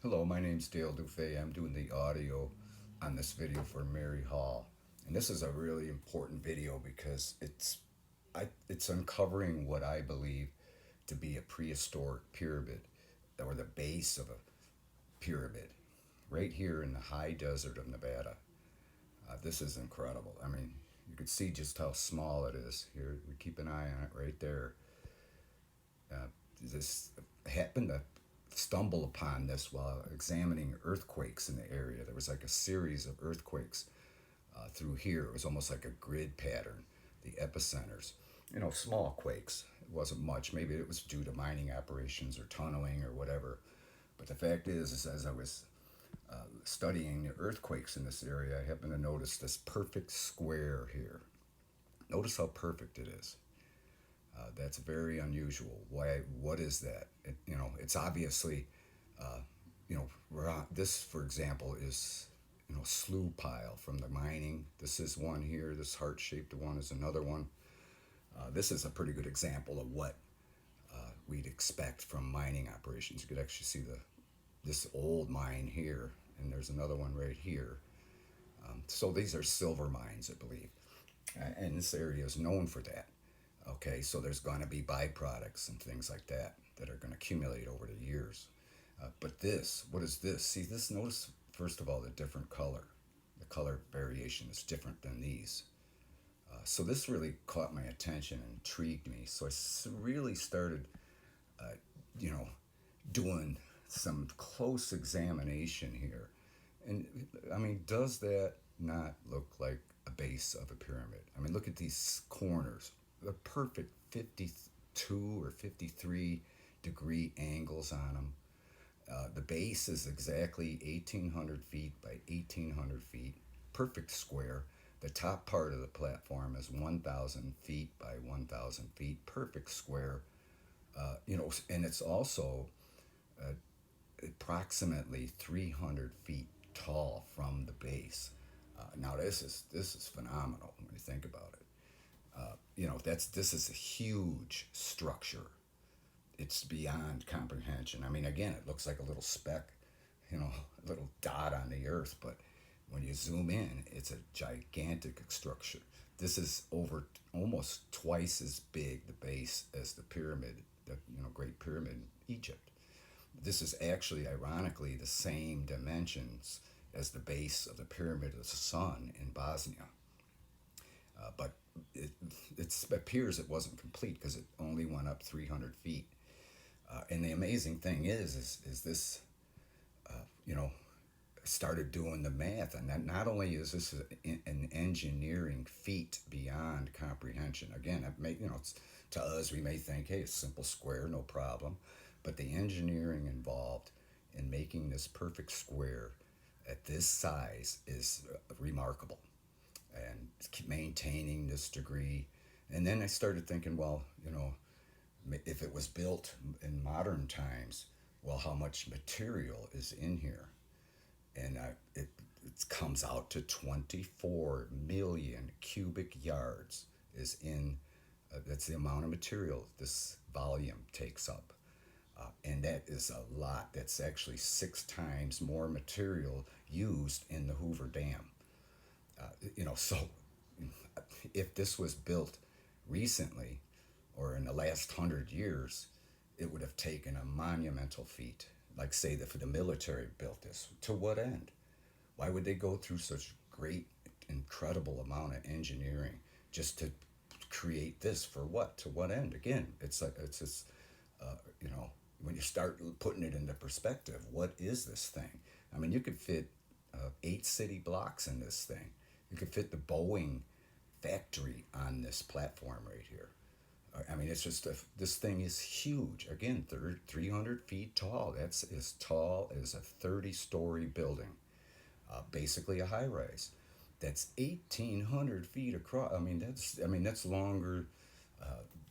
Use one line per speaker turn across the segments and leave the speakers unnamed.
Hello, my name's Dale Dufay. I'm doing the audio on this video for Mary Hall. And this is a really important video because it's uncovering what I believe to be a prehistoric pyramid or the base of a pyramid right here in the high desert of Nevada. This is incredible. I mean, you can see just how small it is. Here, we keep an eye on it right there. Uh, this happened to stumble upon this while examining earthquakes in the area. There was like a series of earthquakes through here. It was almost like a grid pattern, the epicenters. Small quakes. It wasn't much. Maybe it was due to mining operations or tunneling or whatever. But the fact is as I was studying the earthquakes in this area, I happened to notice this perfect square here. Notice how perfect it is. That's very unusual. Why? What is that? It's obviously, this, for example, is slough pile from the mining. This is one here. This heart-shaped one is another one. This is a pretty good example of what we'd expect from mining operations. You could actually see this old mine here, and there's another one right here. So these are silver mines, I believe, and this area is known for that. Okay, so there's going to be byproducts and things like that that are going to accumulate over the years. But this, what is this? See this, notice first of all the different color. The color variation is different than these. So this really caught my attention and intrigued me. So I really started, uh, you know, doing some close examination here. And I mean, does that not look like a base of a pyramid? I mean, look at these corners. The perfect 52 or 53-degree angles on them. The base is exactly 1,800 feet by 1,800 feet, perfect square. The top part of the platform is 1,000 feet by 1,000 feet, perfect square. And it's also uh, approximately 300 feet tall from the base. Now this is phenomenal when you think about it. This is a huge structure. It's beyond comprehension. I mean, again, it looks like a little speck, a little dot on the earth, but when you zoom in, it's a gigantic structure. This is over almost twice as big the base as the pyramid, the Great Pyramid in Egypt. This is actually, ironically, the same dimensions as the base of the Pyramid of the Sun in Bosnia. But it appears it wasn't complete because it only went up 300 feet. And the amazing thing is this, you know, started doing the math, and that not only is this an engineering feat beyond comprehension. Again, to us we may think, hey, it's a simple square, no problem, but the engineering involved in making this perfect square at this size is remarkable, and maintaining this degree. And then I started thinking, well, if it was built in modern times, well, how much material is in here? And it comes out to 24 million cubic yards is in. That's the amount of material this volume takes up. And that is a lot. That's actually 6 times more material used in the Hoover Dam. So if this was built recently or in the last 100 years, it would have taken a monumental feat. Like, say, if the military built this, to what end? Why would they go through such great, incredible amount of engineering just to create this? For what? To what end? Again, it's just, uh, you know, when you start putting it into perspective, what is this thing? I mean, you could fit 8 city blocks in this thing. You could fit the Boeing factory on this platform right here. I mean, it's just this thing is huge. Again, 300 feet tall. That's as tall as a 30-story building, basically a high rise. That's 1,800 feet across. I mean that's longer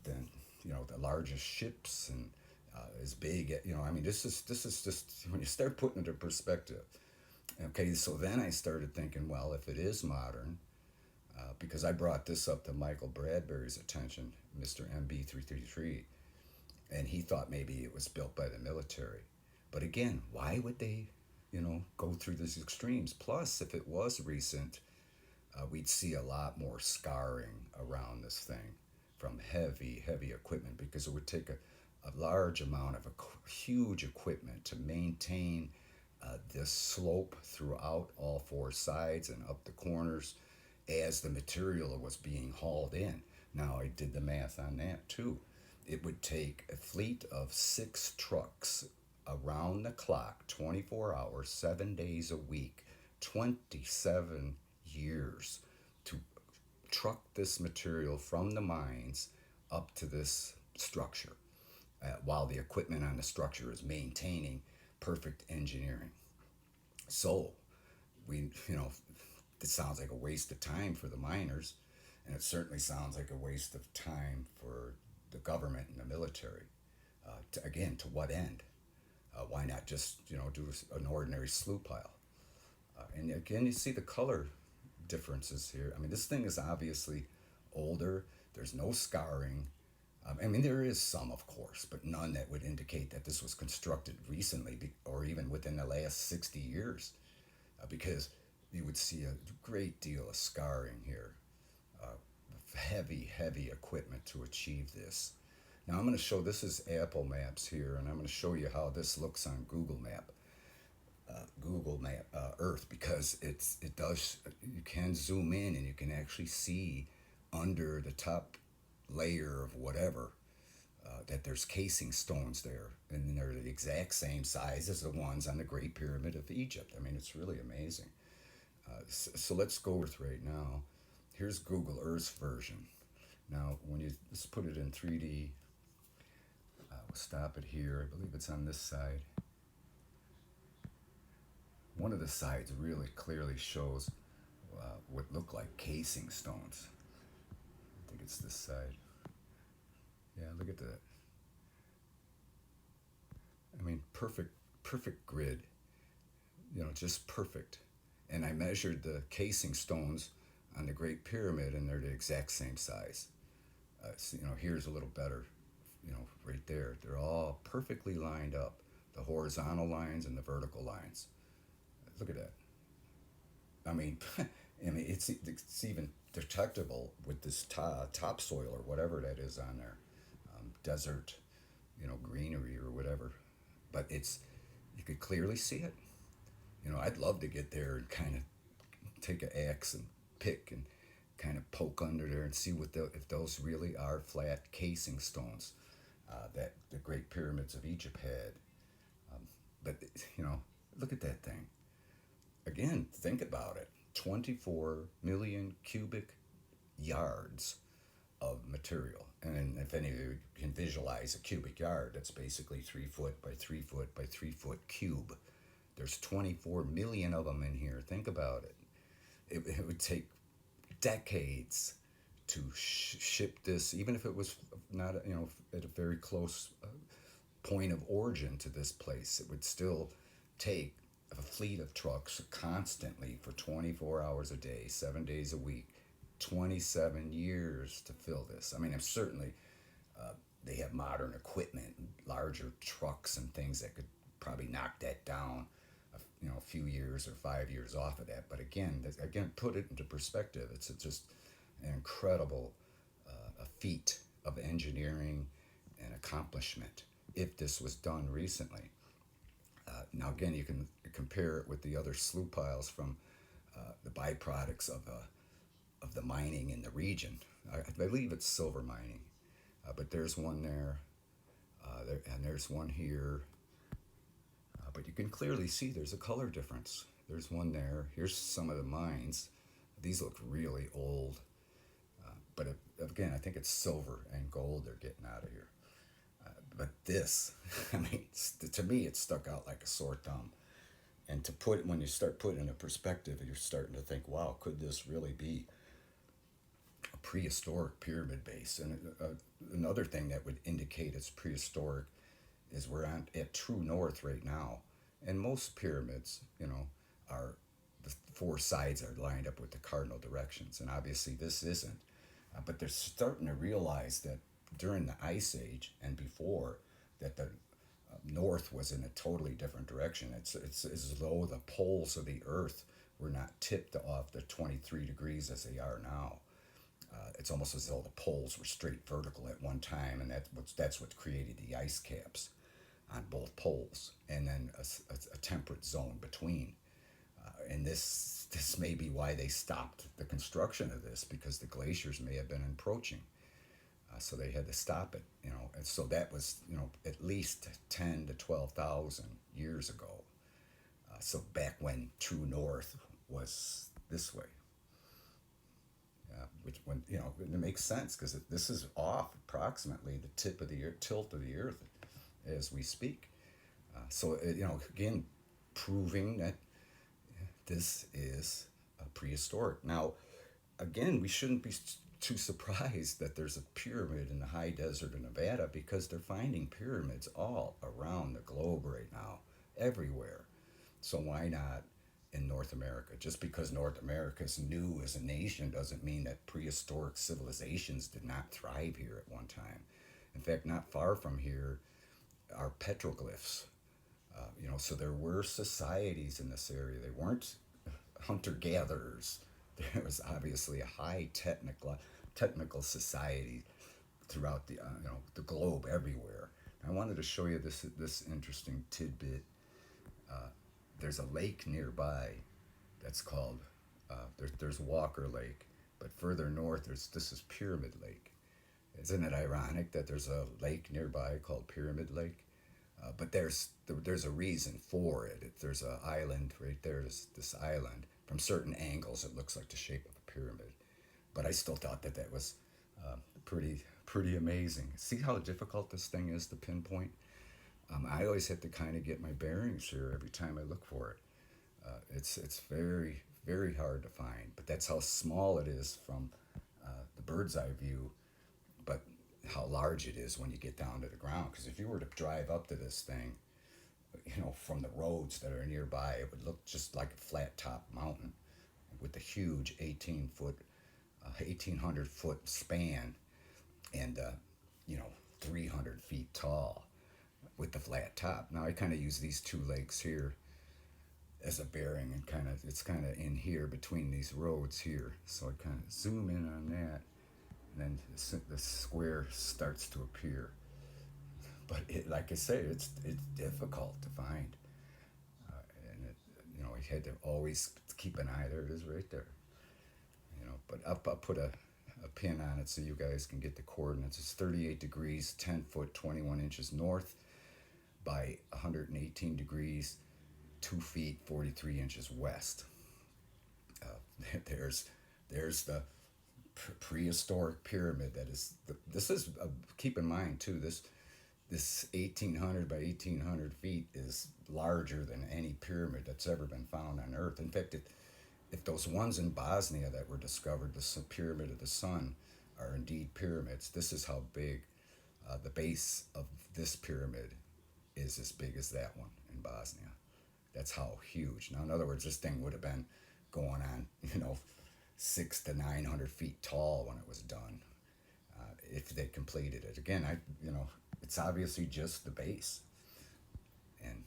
than the largest ships, and as big. I mean, this is just when you start putting it into perspective. Okay, so then I started thinking, well, if it is modern, because I brought this up to Michael Bradbury's attention, Mr. MB333, and he thought maybe it was built by the military. But again, why would they, go through these extremes? Plus, if it was recent, we'd see a lot more scarring around this thing from heavy, heavy equipment, because it would take a large amount of huge equipment to maintain this slope throughout all four sides and up the corners as the material was being hauled in. Now, I did the math on that too. It would take a fleet of 6 trucks around the clock, 24 hours, 7 days a week, 27 years to truck this material from the mines up to this structure, while the equipment on the structure is maintaining perfect engineering. So, it sounds like a waste of time for the miners, and it certainly sounds like a waste of time for the government and the military. Again, to what end? Why not just do an ordinary slough pile? And again, you see the color differences here. I mean, this thing is obviously older. There's no scarring. I mean, there is some, of course, but none that would indicate that this was constructed recently or even within the last 60 years, because you would see a great deal of scarring here. Heavy, heavy equipment to achieve this. Now I'm going to show, this is Apple Maps here, and I'm going to show you how this looks on Google Map Earth, because it does, you can zoom in and you can actually see under the top layer of whatever, that there's casing stones there, and they're the exact same size as the ones on the Great Pyramid of Egypt. I mean, it's really amazing. So let's go with right now. Here's Google Earth's version. Now, let's put it in 3D. We'll stop it here. I believe it's on this side. One of the sides really clearly shows what look like casing stones. I think it's this side. Yeah, look at that. I mean, perfect grid. Just perfect. And I measured the casing stones on the Great Pyramid, and they're the exact same size. So, here's a little better. Right there, they're all perfectly lined up. The horizontal lines and the vertical lines. Look at that. I mean, it's even detectable with this topsoil or whatever that is on there, desert, greenery or whatever. But you could clearly see it. I'd love to get there and kind of take an axe and pick and kind of poke under there and see if those really are flat casing stones that the Great Pyramids of Egypt had. But look at that thing. Again, think about it. 24 million cubic yards of material. And if any of you can visualize a cubic yard, that's basically 3 foot by 3 foot by 3 foot cube. There's 24 million of them in here. Think about it. It would take decades to ship this, even if it was not, at a very close point of origin to this place. It would still take a fleet of trucks constantly for 24 hours a day, 7 days a week, 27 years to fill this. I mean, I'm certainly, they have modern equipment, larger trucks and things that could probably knock that down a few years or 5 years off of that. But again, put it into perspective. It's just an incredible a feat of engineering and accomplishment if this was done recently. Now again, you can compare it with the other slough piles from the byproducts of the mining in the region. I believe it's silver mining, but there's one there, and there's one here. But you can clearly see there's a color difference. There's one there. Here's some of the mines. These look really old. But again, I think it's silver and gold they're getting out of here. But this, I mean, to me, it stuck out like a sore thumb. And when you start putting it in perspective, you're starting to think, wow, could this really be a prehistoric pyramid base? And another thing that would indicate it's prehistoric is we're at true north right now, and most pyramids, are the 4 sides are lined up with the cardinal directions, and obviously this isn't. But they're starting to realize that during the Ice Age and before, that the north was in a totally different direction. It's as though the poles of the Earth were not tipped off the 23 degrees as they are now. It's almost as though the poles were straight vertical at one time, and that's what created the ice caps on both poles, and then a temperate zone between. And this may be why they stopped the construction of this, because the glaciers may have been encroaching. So they had to stop it, and so that was, at least 10 to 12,000 years ago. So back when true north was this way. Which, when it makes sense, because this is off approximately the tip of the tilt of the Earth as we speak. So again, proving that this is prehistoric. Now, again, we shouldn't be too surprised that there's a pyramid in the high desert of Nevada, because they're finding pyramids all around the globe right now, everywhere. So why not in North America? Just because North America is new as a nation doesn't mean that prehistoric civilizations did not thrive here at one time. In fact, not far from here are petroglyphs. So there were societies in this area. They weren't hunter-gatherers. There was obviously a high technical society throughout the globe, everywhere. I wanted to show you this interesting tidbit. There's a lake nearby that's called there's Walker Lake, but further north this is Pyramid Lake. Isn't it ironic that there's a lake nearby called Pyramid Lake? But there's a reason for it. There's an island right there. This island. From certain angles, it looks like the shape of a pyramid. But I still thought that was pretty amazing. See how difficult this thing is to pinpoint? I always have to kind of get my bearings here every time I look for it. It's very, very hard to find. But that's how small it is from the bird's eye view. But how large it is when you get down to the ground. Because if you were to drive up to this thing, from the roads that are nearby, it would look just like a flat top mountain with a huge 1,800 foot span, and 300 feet tall with the flat top. Now I kind of use these two lakes here as a bearing, and it's kind of in here between these roads here. So I kind of zoom in on that, and then the square starts to appear. But like I say, it's difficult to find, and I had to always keep an eye. There it is, right there. But I'll put a pin on it so you guys can get the coordinates. It's 38 degrees, 10 foot, 21 inches north, by 118 degrees, 2 feet, 43 inches west. There's the prehistoric pyramid. This is keep in mind too, this 1,800 by 1,800 feet is larger than any pyramid that's ever been found on Earth. In fact, if those ones in Bosnia that were discovered, the Pyramid of the Sun, are indeed pyramids, this is how big the base of this pyramid is, as big as that one in Bosnia. That's how huge. Now, in other words, this thing would have been going on, 600 to 900 feet tall when it was done, if they completed it. Again, it's obviously just the base, and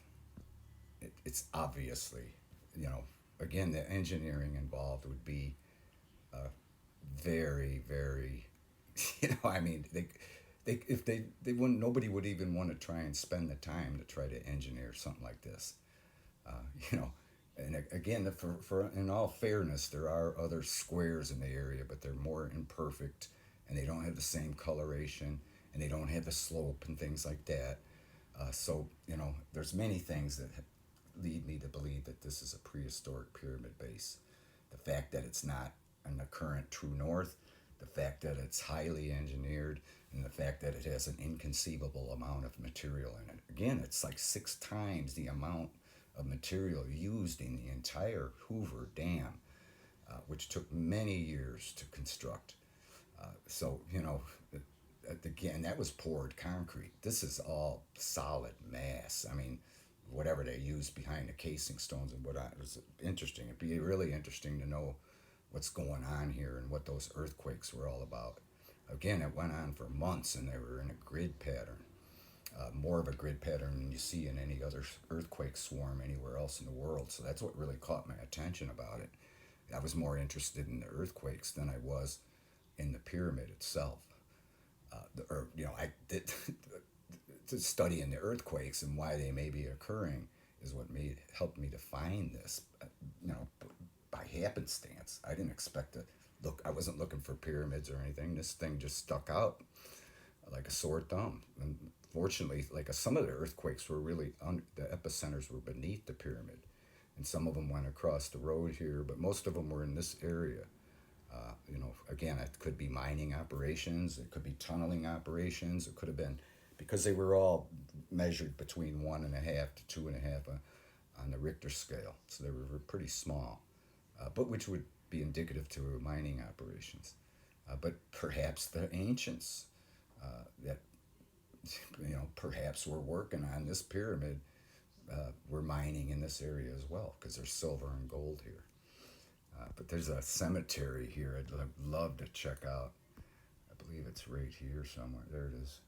it's obviously, again, the engineering involved would be very, very, they wouldn't, nobody would even want to try and spend the time to try to engineer something like this, And again, for in all fairness, there are other squares in the area, but they're more imperfect, and they don't have the same coloration, and they don't have the slope and things like that. So there's many things that lead me to believe that this is a prehistoric pyramid base. The fact that it's not in the current true north, the fact that it's highly engineered, and the fact that it has an inconceivable amount of material in it. Again, it's like 6 times the amount of material used in the entire Hoover Dam, which took many years to construct. Again, that was poured concrete. This is all solid mass. Whatever they used behind the casing stones and whatnot, it was interesting. It'd be really interesting to know what's going on here and what those earthquakes were all about. Again, it went on for months, and they were in a grid pattern. more of a grid pattern than you see in any other earthquake swarm anywhere else in the world. So that's what really caught my attention about it. I was more interested in the earthquakes than I was in the pyramid itself. I did to studying the earthquakes and why they may be occurring is what helped me to find this. By happenstance, I didn't expect to look. I wasn't looking for pyramids or anything. This thing just stuck out like a sore thumb. And fortunately, some of the earthquakes were really the epicenters were beneath the pyramid, and some of them went across the road here, but most of them were in this area. Again, it could be mining operations, it could be tunneling operations, it could have been because they were all measured between 1.5 to 2.5 on the Richter scale, so they were pretty small, but which would be indicative to mining operations. But perhaps the ancients that perhaps were working on this pyramid were mining in this area as well because there's silver and gold here. But there's a cemetery here I'd love to check out. I believe it's right here somewhere. There it is.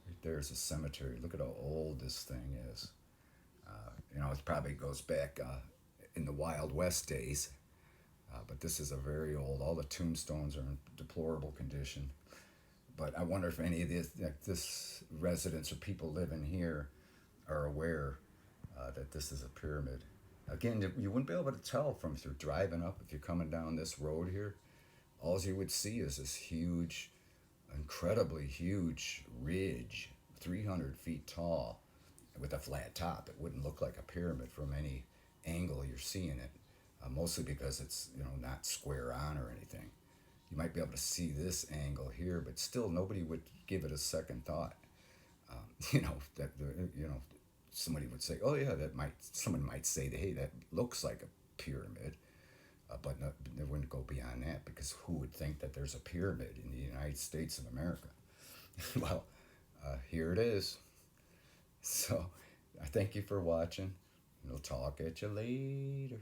Right there's a cemetery. Look at how old this thing is. It probably goes back in the Wild West days. But this is a very old. All the tombstones are in deplorable condition. But I wonder if any of this residents or people living here are aware that this is a pyramid. Again, you wouldn't be able to tell from if you're driving up, if you're coming down this road here. All you would see is this huge, incredibly huge ridge, 300 feet tall, with a flat top. It wouldn't look like a pyramid from any angle you're seeing it, mostly because it's not square on or anything. You might be able to see this angle here, but still nobody would give it a second thought. That somebody would say, "Oh yeah, someone might say, hey, that looks like a pyramid," but no, they wouldn't go beyond that because who would think that there's a pyramid in the United States of America? Well, here it is. So, I thank you for watching. We'll talk at you later.